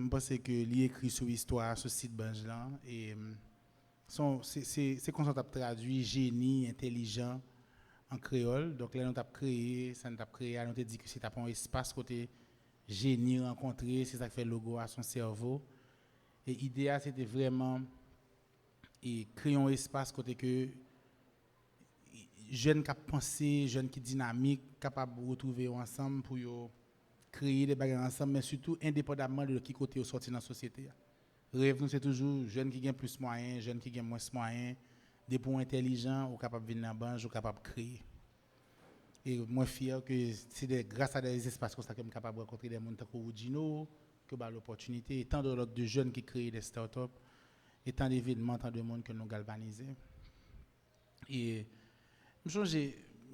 je pense que lui écrit sur l'histoire sur site bange là et c'est comme ça qu'on a traduit génie intelligent en créole. Donc là, nous avons créé, ça nous a créé, nous avons dit que c'est un espace côté génie rencontré, c'est ça qui fait le logo à son cerveau. Et l'idée, c'était vraiment créer un espace côté que jeunes qui pensent, jeunes qui dynamiques, capables de retrouver ensemble pour créer des bagages ensemble, mais surtout indépendamment de qui côté ils sortent dans la société. Rêve nous c'est toujours jeunes qui gagnent plus moyens, jeunes qui gagnent moins moyens, des points intelligents ou capables de venir dans la banque ou capables de créer. Et moi fier que c'est grâce à des espaces comme ça que je suis capable de rencontrer des gens comme Rudino, que j'ai l'opportunité, et tant de jeunes qui créent des startups, et tant d'événements, tant de monde que nous galvanisons. Et je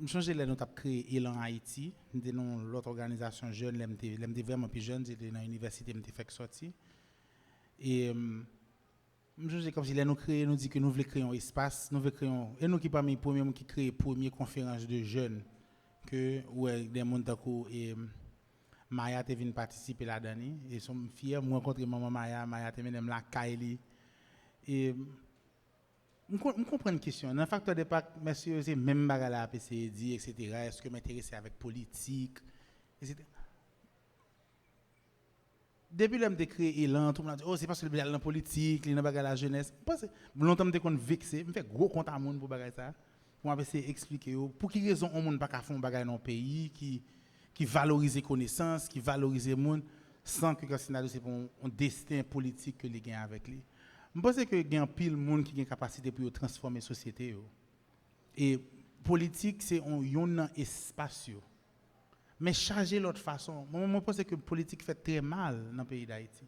change là nous avons créé Elan Haïti, nous l'autre organisation jeune, l'aime vraiment plus jeune, j'étais dans l'université, m'était fait sortir. Et je comme si là nous créons, nous dit que nous voulons créer un espace, nous voulons créer et nous qui parmi les premiers qui créent première conférence de jeunes que ouais des monde et Maya est venu participer là-dedans et sommes fiers moi rencontrer maman Maya est même la Kylie et je comprends une question. Dans le facteur de Pâques, monsieur, c'est même bagarre la PCD, etc. Est-ce que m'intéresser avec politique, etc. Depuis que j'ai créé Elan, tout le monde a dit, oh, c'est parce que le dans la politique, il y a dans la jeunesse. Longtemps, je me vexé, je me fais gros compte à monde pour bagarre ça. Pour essayer d'expliquer pour quelle raison on ne peut pas faire un bagage dans un pays qui valorise les connaissances, qui valorise le monde, sans que c'est pour un destin politique que les gagne avec lui. Je pense que y a pile de monde qui a une capacité pour transformer la société. Et politique, c'est un espace. Mais charger l'autre façon. Moi, je pense que la politique fait très mal dans le pays d'Haïti.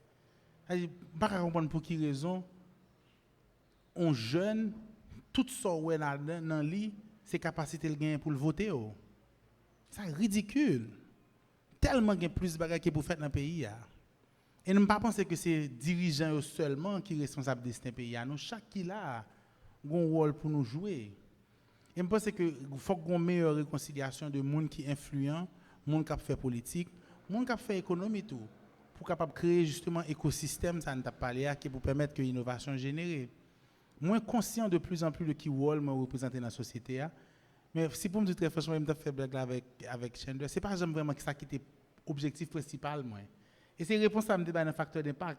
Je ne peux pas comprendre pour quelle raison un jeune, tout ça dans lui, ses capacités pour le voter. C'est ridicule. Tellement qu'il y a plus de bagages pour faire dans le pays. Et ne pas penser que c'est dirigeants seulement qui sont responsables de ce pays. Nous, chaque qui a un rôle pour nous jouer. Et je pense qu'il faut qu'on ait une meilleure réconciliation de monde qui influent, monde qui fait politique, monde qui fait économie tout, pour capable créer justement un écosystème, ça ne t'a pas parlé, qui pour permettre que l'innovation génère. Moins conscient de plus en plus de qui rôle me représenter dans la société. Mais si pour me dire très franchement, je me fais blague avec Chandler, c'est pas vraiment ça qui était l'objectif principal moi. Et c'est réponse à me débat un facteur d'impact.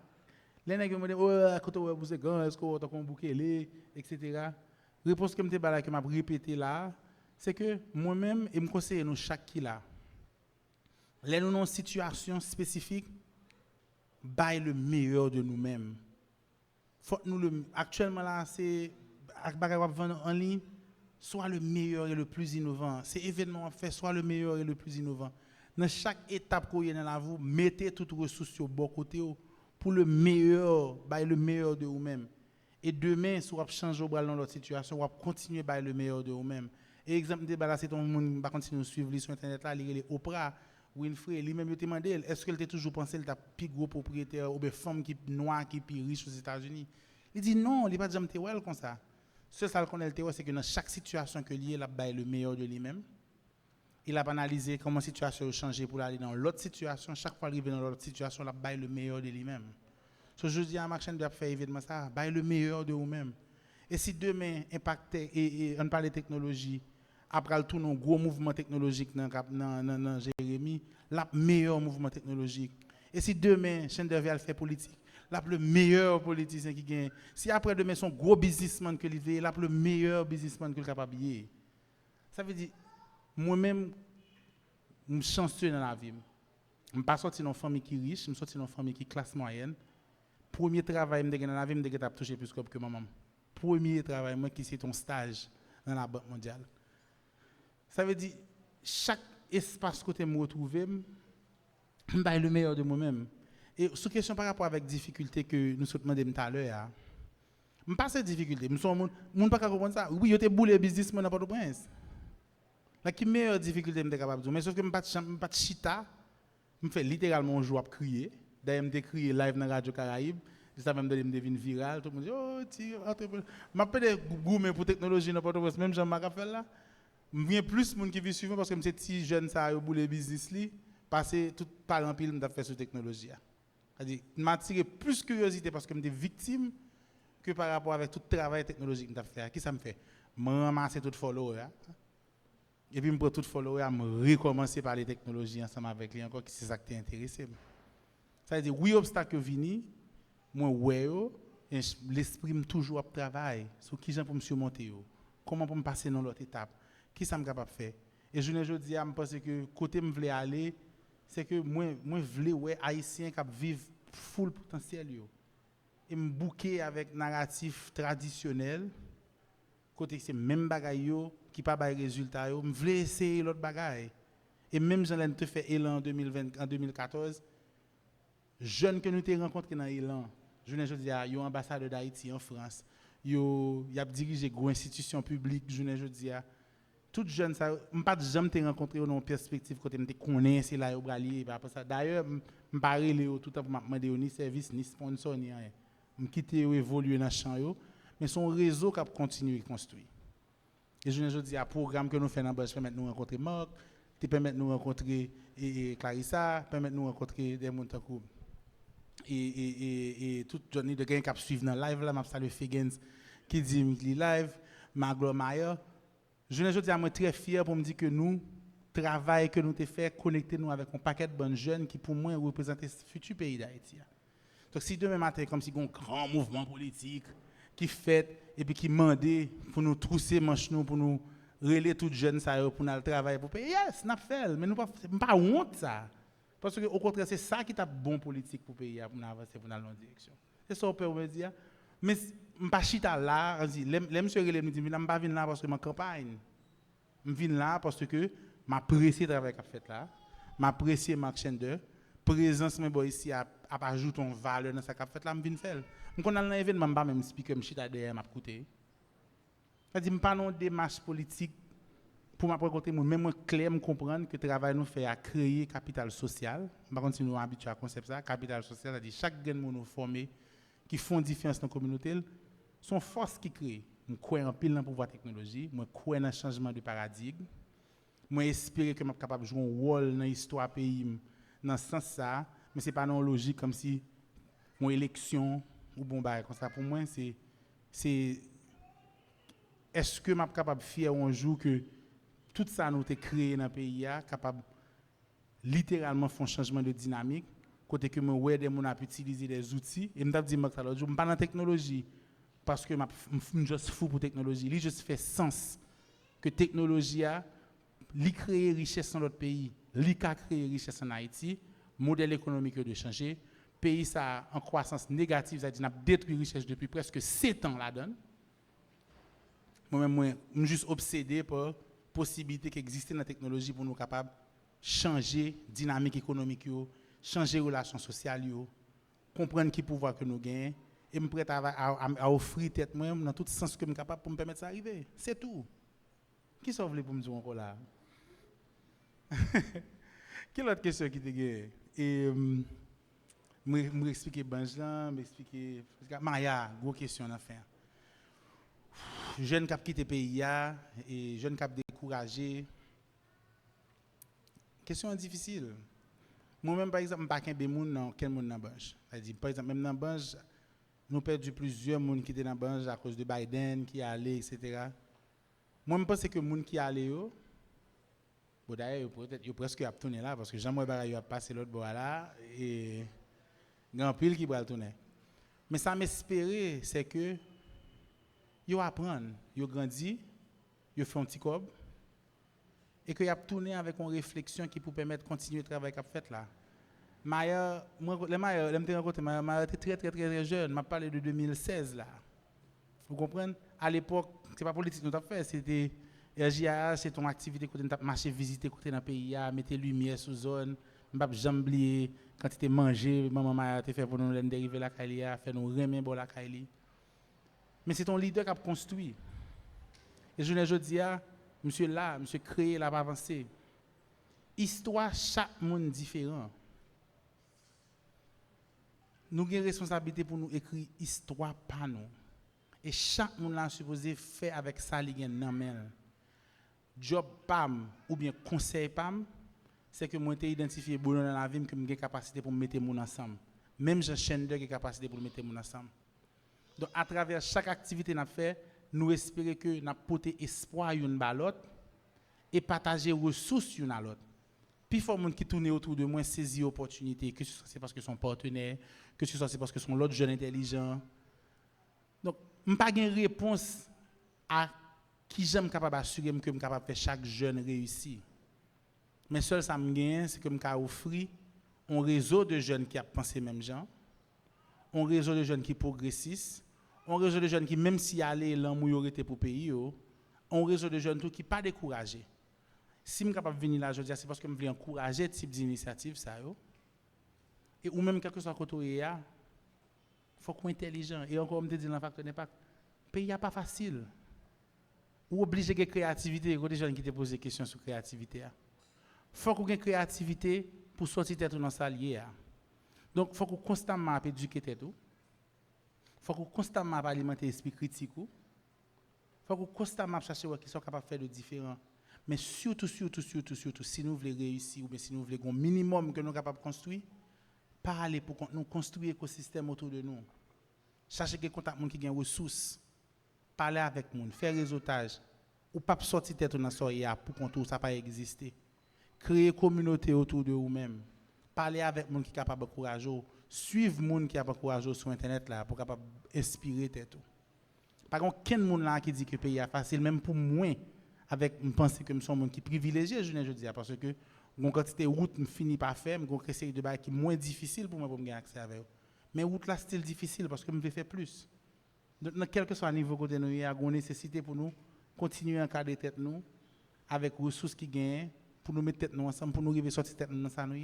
Les nègres me disent oh à côté vous êtes grand, est-ce qu'on t'a bouquer etc. Réponse que me débat là que m'a répété là, c'est que moi-même et me conseiller nous chaque qui là. Les nous dans une situation spécifique, bail le meilleur de nous-mêmes. Faut nous actuellement là c'est bagage vendre en ligne, soit le meilleur et le plus innovant. C'est événement fait soit le meilleur et le plus innovant. Dans chaque étape qu'on y a dans vous, mettez toutes les ressources sur bon côté pour le meilleur de vous-même. Et demain, si vous changez dans notre situation, vous continuer à le meilleur de vous-même. Et exemple de là, c'est ton monde va continuer à suivre sur internet là, les Oprah, Winfrey, lui-même il demandé est-ce qu'elle t'a toujours pensé qu'elle t'a plus gros propriétaire ou bien femme qui noire qui plus riche aux États-Unis. Il dit non, il n'est pas jamais well comme ça. Ce ça qu'on a c'est que dans chaque situation que lié, il a le meilleur de lui-même. Il a analysé comment la situation a changé pour aller dans l'autre situation. Chaque fois qu'il arrive dans l'autre situation, il a le meilleur de lui-même. So, je dis à Marc Chen de faire évidemment ça, le meilleur de vous-même. Et si demain, impacté et on parle de technologie, après tout nos gros mouvements technologiques dans Jérémy, le meilleur mouvement technologique. Et si demain, Chen de fait politique, le meilleur politicien qui gagne. Si après demain, son gros businessman que il fait, le meilleur businessman que il est capable de. Ça veut dire, moi-même, je suis chanceux dans la vie. Je ne suis pas sorti dans une famille qui est riche, je suis sorti dans une famille qui est classe moyenne. Premier travail que je dans la vie, je suis touché plus que maman. Premier travail, moi, qui c'est ton stage dans la Banque mondiale. Ça veut dire, chaque espace que je me retrouve, je suis le meilleur de moi-même. Et sous question par rapport avec difficulté que nous sommes demandé tout à l'heure, je ne pas cette difficulté. Je ne pas comprendre ça. Oui, je suis boulé business dans Port-au-Prince. La qui meilleure difficulté que je suis capable de dire, mais sauf que je ne suis pas chita, je fais littéralement un jour à crier. D'ailleurs, je crier live dans la Radio Caraïbe. Ça même de devient viral. Tout le monde dit, oh, tu entrepreneur. Je m'appelle gourmet pour technologie dans Port-au-Prince, même Jean-Marc fait là. Je viens plus de monde qui vient suivre parce que je suis petit jeune, ça a boulé business, passer tout par en pile, je fais sur technologie. C'est-à-dire, m'a attiré plus curiosité parce que j'étais victime que par rapport avec tout le travail technologique que j'ai fait. Qui ça me fait? Je ramasse tout follower. Et puis je prends tout follower, je recommencer par les technologies ensemble avec lui encore qui c'est ça qui t'intéresse. Ça veut dire oui obstacle vini, moi ouais et l'esprit me toujours travaille sur qui j'en pour me surmonter comment pour me passer dans l'autre étape. Qui ça me capable faire? Et je dis à me penser que côté me voulais aller c'est que moi voulais ouais haïtien qui vivent full potentiel yo. Et me bouquer avec narratif traditionnel côté c'est même bagaille yo qui pas bail résultat yo me voulais essayer l'autre bagaille et même j'en te fait élan en 2020 en 2014 jeunes que nous t'ai rencontré dans élan je dis à yo ambassadeur d'Haïti en France yo y a dirigé gros institutions publiques je dis à toutes jeunes ça pas jamais t'ai rencontré dans perspective côté me connais c'est là yo bralier après ça d'ailleurs me parler tout le temps pour me demander ni service ni sponsor ni rien me quitter évoluer dans champ yo mais son réseau qui a continué à construire. Et je dis à programme que nous faisons dans Banche permet de nous rencontrer Marc, qui permet de nous rencontrer Clarissa, permet de nous rencontrer des gens et tout Johnny de gain qui suivre dans live là, m'a salué Figgins qui dit live, Maglo Mayer. Je dis à moi très fier pour me dire que nous travail que nous t'ai fait connecter nous avec un paquet de bonnes jeunes qui pour moi représentent le futur pays d'Haïti. Donc si demain matin comme si un grand mouvement politique qui fait et puis qui demandait pour nous trousser manche nous pour nous relayer toutes jeunes ça pour nous travailler pour payer yes n'a fait mais nous pas honte ça parce que au contraire c'est ça qui est bon politique pour pays pour nous avancer pour dans la direction c'est ça on peut me dire mais pas chita là on dit les monsieur relais nous dit je pas venir là parce que ma campagne je viens là parce que m'apprécier travail qu'a fait là m'apprécier Mark Schender présence mes boy ici a ajouté une valeur dans ça qu'a fait là me viens faire. Quand on a un événement, je même speaker, je suis derrière, je écouter. C'est-à-dire, je ne pas dans une démarche politique pour m'apporter, même moi, clair, me comprendre que le travail nous fait à créer capital social. Par contre, si nous sommes habitués à concept ça, capital social, c'est-à-dire chaque gain nous formé qui font différence dans la communauté, sont forces qui créent. Je crois en pile dans le pouvoir technologie, je crois dans le changement de paradigme. Je espère que je suis capable de jouer un rôle dans l'histoire du pays, dans ce sens-là, mais ce n'est pas dans la logique comme si mon élection ou bon bail comme ça pour moi c'est est-ce que m'a capable fier un jour que tout ça nous été créé dans le pays a capable littéralement faire un changement de dynamique côté que moi ouais des gens a utiliser des outils et m't'a dit moi ça l'autre jour pas dans technologie parce que m'a juste fou pour technologie il juste fait sens que technologie a li créer richesse dans notre pays li ka créer richesse en Haïti modèle économique de changer pays ça en croissance négative, c'est-à-dire n'a détruit richesse depuis presque 7 ans là-dedans. Moi-même, je suis juste obsédé par la possibilité qui existe dans la technologie pour nous capables de changer la dynamique économique, changer les relations sociales, comprendre qui pouvoir que nous gagnons et me prêt à offrir tête moi dans tout sens que je suis capable pour me permettre ça d'arriver. C'est tout. Qui ça voulait pour me dire encore là? Quelle autre question qui te gagne? Et m'expliquer Benjamin, m'expliquer Maya, grosse question à faire. Jeune cap quitter pays et jeune cap découragé. Question difficile. Moi-même par exemple, pas qu'un monde dans quel monde dans Bange. C'est-à-dire par exemple même dans Bange, nous perdu plusieurs monde qui étaient dans Bange à cause de Biden qui allait etc. Moi je pense que monde qui allait bon d'ailleurs peut-être presque a tourné là parce que Jean-Moïse Barayou a passé l'autre bord là et grand pile qui va le tourner. Mais ça m'espérait, c'est que yo apprendre, yo grandi, yo fait un petit cob et que y a tourné avec une réflexion qui pour permettre de continuer le travail qu'a fait là. Maya, moi les Maya, je me rencontré Maya était très jeune, m'a parlé de 2016 là. Vous comprenez? À l'époque, c'est pas politique nous t'a fait, c'était RJAH, c'est ton activité côté t'a marché visiter côté dans pays a, mettre lumière sous zone, m'pas jamais oublier quand tu mangé, maman m'a fait pour nous dériver la Kailia, faire nous remer bon la Kaili. Mais c'est ton leader qui a construit. Et je dis à monsieur là, monsieur créé là, pas avancé. Histoire, chaque monde différent. Nous avons une responsabilité pour nous écrire histoire par nous. Et chaque monde là supposé faire avec ça li gen nan men. Job pam ou bien conseil pam, c'est que moi t'ai identifié bon dans la vie que j'ai capacité pour mettre moun ensemble. même Jean Schender qui a capacité pour mettre les gens ensemble. Donc à travers chaque activité qu'on a fait, nous espérons que nous porter espoir une à l'autre et partager ressources une à l'autre. Puis il faut que les gens qui tournent autour de moi saisissent l'opportunité, que ce soit c'est parce que son partenaire, que ce soit c'est parce que son l'autre jeune intelligent. Donc, je n'ai pas de réponse à qui j'aime capable d'assurer que je suis capable de faire chaque jeune réussir. Mais seul ça me gagne, c'est que je peux offrir un réseau de jeunes qui a pensé même gens, un réseau de jeunes qui progressissent, un réseau de jeunes qui, même si aller l'amour été pour pays, un réseau de jeunes qui ne pas découragés. Si je suis capable de venir là, c'est parce que je veux encourager ce type d'initiative. Et ou même quelque chose à côté, il faut qu'on soit intelligent. Et encore, je me dis dans le facteur d'impact, le pays n'est pas facile. Ou obligé de créativité, il y a des gens qui te posent des questions sur la créativité. Il faut qu'on ait une créativité pour sortir tête dans sa liée. Donc, il faut qu'on constamment éduquer tête. Il faut qu'on constamment alimenter l'esprit critique. Il faut qu'on constamment chercher qui sont capables de faire de différents. Mais surtout, si nous voulons réussir ou bien si nous voulons un minimum que nous sommes capables de construire, parler pour nous construire un écosystème autour de nous. Chercher des contacts qui ont des ressources. Parler avec les gens, faire réseautage. Ou pas sortir tête dans la pour qu'on ça pas exister. Créer une communauté autour de vous-même. Parler avec les gens qui sont capables de courager. Suivre les gens qui sont capables de courager sur Internet là, pour capable inspirer tête. Par contre, quel monde là qui dit que le pays est facile, même pour moi, avec une pensée que je suis un monde qui est privilégié, je dis, parce que une quantité de route me finit par faire, une série de bagages qui est moins difficile pour moi pour me gagner accès avec eux. Mais route là c'est difficile parce que je veux faire plus. Donc, quel que soit le niveau que nous avons, une nécessité pour nous continuer à encadrer tête nous avec les ressources qui gagnent pour nous mettre tête nous ensemble pour nous arriver à sortir tête nous dans ça nous.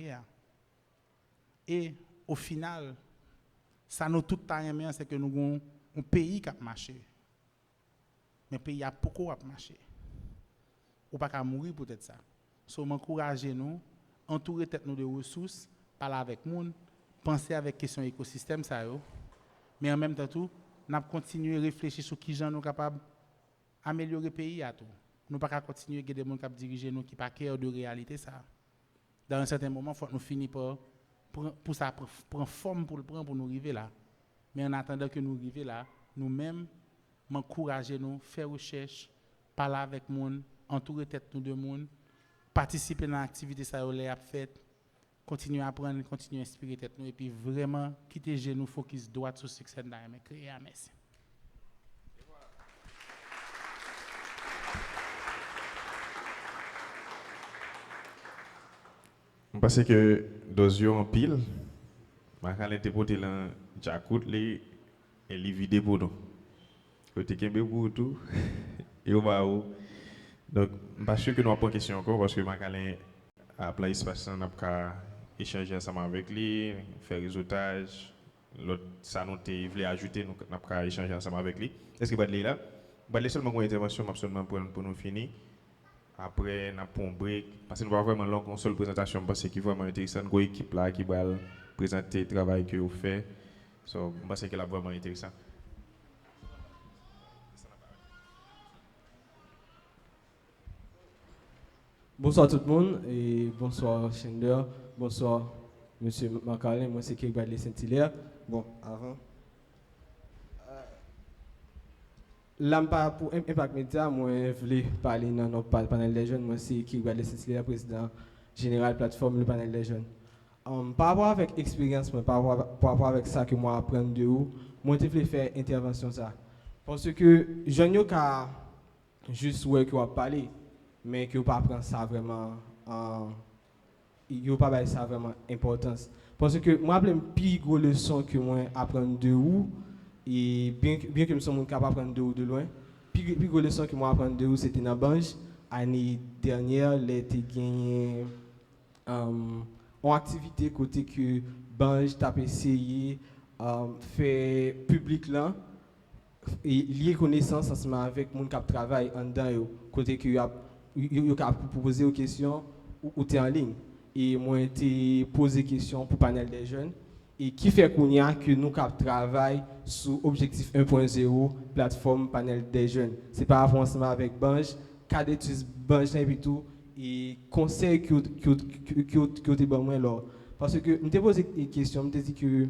Et au final, ça nous tout temps c'est que nous avons un pays qui a marché. Mais le pays a beaucoup à marcher. Ou pas qu'à mourir peut-être ça. So m'encourager nous, entourer tête nous de ressources, parler avec monde, penser avec question écosystème ça yo. Mais en même temps tout, n'a continuer à réfléchir sur qui gens nous capable améliorer le pays à tout. Nous pas continuer à des gens qui diriger nous qui pas cœur de réalité ça. Dans un certain moment faut que nous finir par pour ça prendre forme pour nous arriver là. Mais en attendant que nous arriver là, nous-mêmes m'encourager nous faire recherche, parler avec monde, entourer tête nous de monde, participer dans l'activité ça on a fait, continuer à apprendre, continuer à inspirer tête nous et puis vraiment quitter genou focus droit sur succès dans mais créer à merci. Je pense que dosio en pile, ma quand était porté là jacout les et les vider pour nous. Côté kembe pour tout et au bas donc pas sûr que nous avons une question encore parce que ma calin a plein espace on a pas échanger ensemble avec lui, faire réseautage, l'autre ça nous voulait ajouter nous n'a pas échanger ensemble avec lui. Est-ce que Badley là? Badley seulement une intervention absolument pour nous finir. Après, nous avons un break. Parce que nous avons vraiment une seule présentation parce que c'est vraiment intéressant. Une équipe là qui va présenter le travail que vous faites. So, je pense que c'est vraiment intéressant. Bonsoir tout le monde et bonsoir Schender, bonsoir Monsieur Macalin, moi c'est Kik Badley Saint-Hilaire. Bon, avant. Là, pour Impact Media, moi, je voulais parler dans notre panel des jeunes. Moi, c'est Kik Badley Saint-Hilaire, président général plateforme le panel des jeunes. Par rapport avec l'expérience, par rapport avec ça que moi apprends de vous, moi, je voulais faire intervention ça. Parce que je n'ai qu'à juste ouais que vous parler, mais que vous pas prendre ça vraiment, vous pas ça vraiment importance. Parce que moi, j'ai une plus grosse leçon que moi apprends de vous. Et bien que je sois capable d'apprendre de loin, puis grosse leçon que moi apprendre de vous, c'était dans Banj. L'année dernière, j'ai gagné une activité côté que Banj t'a essayé faire public là et lier connaissance ensemble avec mon cap travail en dedans côté que a posé des questions ou t'es en ligne et moi j'ai posé des questions pour panel des jeunes. Et qui fait qu'on y a que nous travaillons sur objectif 1.0 plateforme panel des jeunes. C'est par rapport ensemble avec Banj, cas d'études Banj et tout et conseil que tu bon moi là parce que me posé une question, me dit que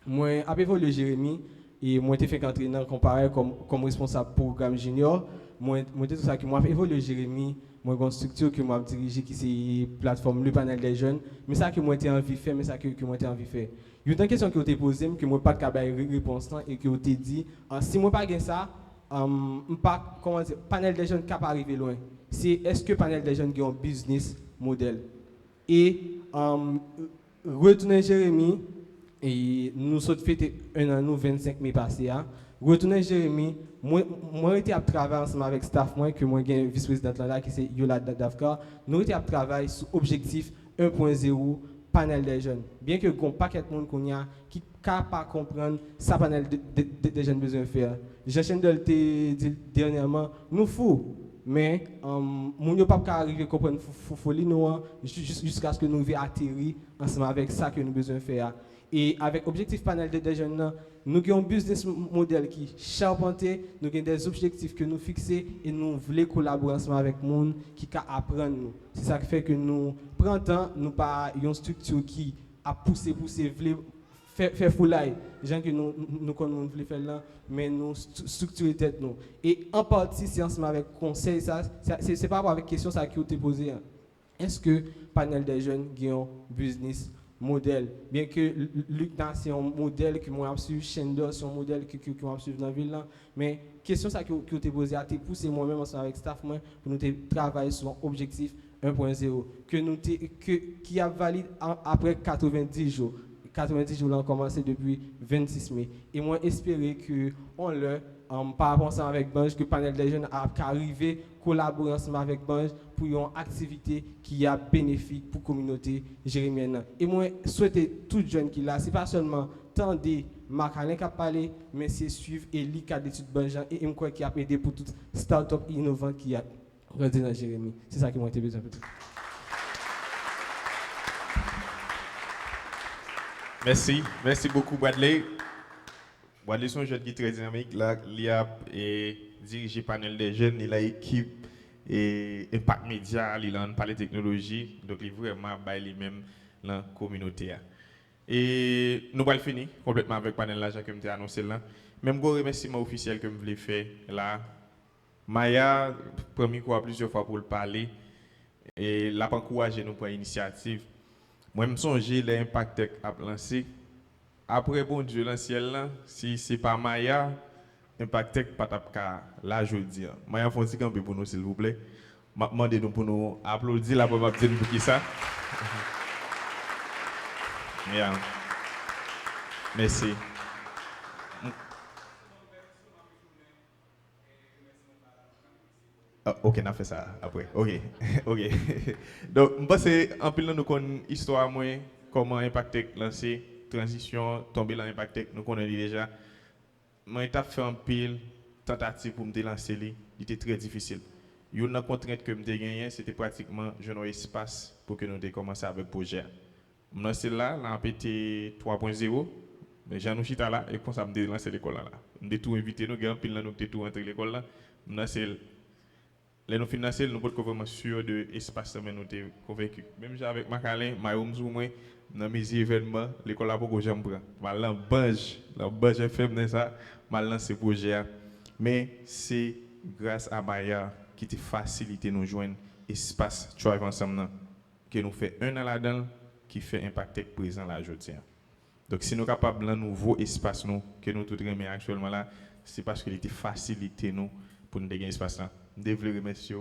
moi, après évolué Jérémy, et moi, j'ai fait entrer dans comparé comme responsable programme junior. Moi, tout ça que moi, évolué Jérémy, moi, j'ai une structure que moi, dirigée qui c'est plateforme Le Panel des Jeunes. Mais ça que moi, j'ai envie de faire, mais ça que moi, j'ai envie de faire. Il y a une question que vous avez posée, que moi, pas de capable de réponse et que vous avez dit, si moi, pas de ça, pas, comment dire, Panel des Jeunes capable d'arriver loin. C'est est-ce que Panel des Jeunes a un business model? Et retourner Jérémy, et nous sommes fêtés un an, nous 25 mai passé. Retourner Jérémy, moi j'étais à travailler ensemble avec staff, moi que moi j'ai vice-président là qui c'est Yola Dafka. Nous étions à travailler sur objectif 1.0 panel des jeunes. Bien que un paquet de monde qu'on a qui capable comprendre ça panel des jeunes besoin faire. J'enchaîne de le dire dernièrement, nous fou. Mais nous ne pouvons pas arriver à comprendre folie jusqu'à ce que nous atterrir ensemble avec ça que nous besoin faire. Et avec l'objectif panel des jeunes, nous avons un business model qui est charpenté, nous avons des objectifs que nous fixons et nous voulons collaborer ensemble avec les gens qui apprennent nous. C'est ça qui fait que nous prenons temps, nous pas une structure qui a poussé, faire foulaille. Les gens que nous voulons faire là, mais nous structurer tête nous. Et en partie, c'est ensemble avec le conseil, c'est pas avec la question qui a été posée. Est-ce que le panel des jeunes a un business modèle, bien que Luc c'est un modèle que moi suivre, Shender c'est un modèle que moi suivre dans la ville là, mais question ça que vous t'ai posé à te pousser moi-même ensemble avec staff moi pour nous travailler sur un objectif 1.0 que nous qui a valide après 90 jours. 90 jours là ont commencé depuis 26 mai et moi espérer que on le par rapport ensemble avec Bange que le panel des jeunes a arrivé collaborer ensemble avec Bange pour une activité qui est bénéfique pour la communauté jérémienne. Et moi, souhaiter tout jeune qui là, ce n'est pas seulement tendre Marc-Alain qui a parlé, mais c'est suivre et lire cadre d'études Bange et je crois qu'il a aidé pour toute start-up innovante qui a rendu dans Jérémy. C'est ça qui m'a été besoin peut-être. Merci beaucoup Bradley. Bradley c'est un jeune qui est très dynamique. Là, il a dirigé le panel des jeunes, il a équipe et Impact Média, il a parlé de technologie, donc il est vraiment lui-même dans la communauté. Et nous allons finir complètement avec le panel là, que je annoncé là. Même un remerciement officiel que je voulais faire là. Maya, promis quoi plusieurs fois pour le parler, et l'a encouragé nous pour l'initiative. Moi, je me songe l'Impact Tech a lancé. Après, bon Dieu, dans le ciel là, si ce n'est pas Maya, Impact Tech pas là je dis. Maya font un peu pour nous s'il vous plaît. Je demande nous pour nous applaudir là pour me dire pour qui ça. Yeah. Merci. Ok, on a fait ça après. Ok. Donc, je pense que en plus nous connaissons histoire moi comment Impact Tech lancé transition tomber dans Impact Tech nous connaissons déjà. Moi j'ai fait un pile tentative pour me lancer il était très difficile. Une contrainte que me gagné c'était pratiquement je n'ai espace pour que nous commencer avec projet. Moi c'est là en PT 3.0 mais Jean Chita là et comme ça me lancer l'école là. Me tout inviter nous gagne pile là nous tout entrer l'école là. Moi c'est les nous financer nous pas vraiment sûr de espace mais nous t'es convaincu. Même avec Macalin, Mayomzou moi dans mes événements l'école là beaucoup j'aime prendre. Mal la bange FM dans ça, mal lancer projet. Mais c'est grâce à Maya qui te facilite nous joindre espace Thrive ensemble que nous fait un an là-dedans qui fait impacter présent là aujourd'hui. Donc si nous sommes capables d'un nouveau espace nous que nous tout remet actuellement là, c'est parce qu'il était facilité nous pour nous gagner espace là. Je veux remercier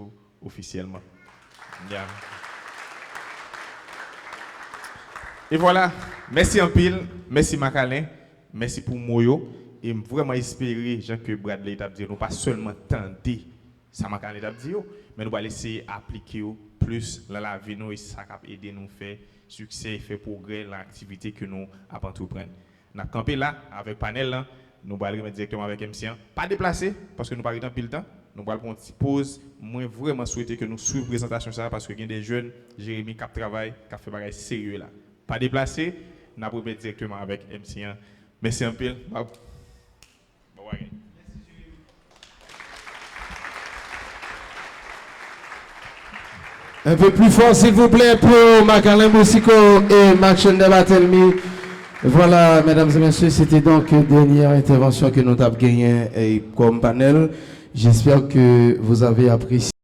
officiellement. Yeah. Et voilà, merci en pile, merci Macalin, merci pour Moyo et vraiment espérer Jean que Bradley t'a dit nous pas seulement tenter ça Macalin t'a dit mais nous allons essayer d'appliquer plus dans la vie nous et ça va aider nous faire succès et faire progrès dans l'activité que nous avons entreprendre. Nous avons campé là avec panel là, nous allons remettre directement avec MC1, pas déplacer parce que nous pas pile temps. Nous allons prendre une petite pause. Moi, vraiment souhaiter que nous suivions la présentation ça parce que il y a des jeunes, Jérémy, qui travaillent, qui fait des choses sérieux là. Pas déplacer, nous allons remettre directement avec MC1. Merci un peu. Un peu plus fort, s'il vous plaît, pour Marc-Alain Boussico et Marc Chendel Batelmi. Voilà, mesdames et messieurs, c'était donc la dernière intervention que nous avons gagnée comme panel. J'espère que vous avez apprécié.